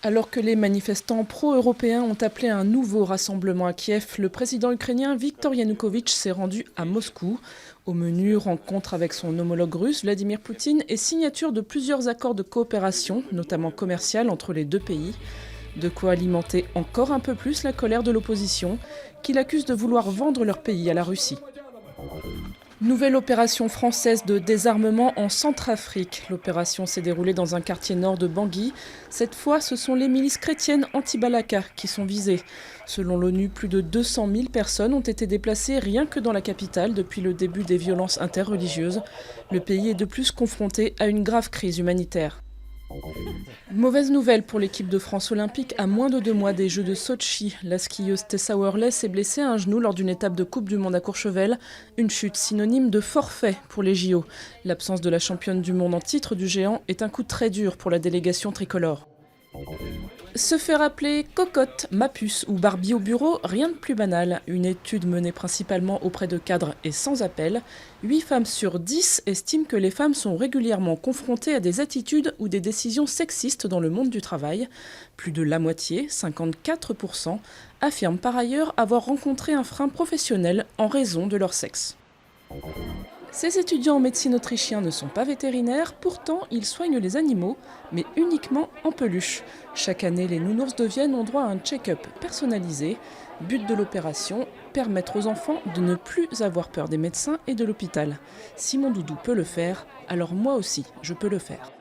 Alors que les manifestants pro-européens ont appelé un nouveau rassemblement à Kiev, le président ukrainien Viktor Yanukovych s'est rendu à Moscou. Au menu, rencontre avec son homologue russe Vladimir Poutine et signature de plusieurs accords de coopération, notamment commerciale, entre les deux pays. De quoi alimenter encore un peu plus la colère de l'opposition, qui l'accuse de vouloir vendre leur pays à la Russie. Nouvelle opération française de désarmement en Centrafrique. L'opération s'est déroulée dans un quartier nord de Bangui. Cette fois, ce sont les milices chrétiennes anti-Balaka qui sont visées. Selon l'ONU, plus de 200 000 personnes ont été déplacées rien que dans la capitale depuis le début des violences interreligieuses. Le pays est de plus confronté à une grave crise humanitaire. Mauvaise nouvelle pour l'équipe de France olympique à moins de 2 mois des Jeux de Sotchi. La skieuse Tessa Worley s'est blessée à un genou lors d'une étape de Coupe du Monde à Courchevel. Une chute synonyme de forfait pour les JO. L'absence de la championne du monde en titre du géant est un coup très dur pour la délégation tricolore. Se faire appeler cocotte, mapuce ou Barbie au bureau, rien de plus banal. Une étude menée principalement auprès de cadres et sans appel. 8 femmes sur 10 estiment que les femmes sont régulièrement confrontées à des attitudes ou des décisions sexistes dans le monde du travail. Plus de la moitié, 54%, affirment par ailleurs avoir rencontré un frein professionnel en raison de leur sexe. Ces étudiants en médecine autrichiens ne sont pas vétérinaires, pourtant ils soignent les animaux, mais uniquement en peluche. Chaque année, les nounours de Vienne ont droit à un check-up personnalisé. But de l'opération, permettre aux enfants de ne plus avoir peur des médecins et de l'hôpital. Si mon doudou peut le faire, alors moi aussi je peux le faire.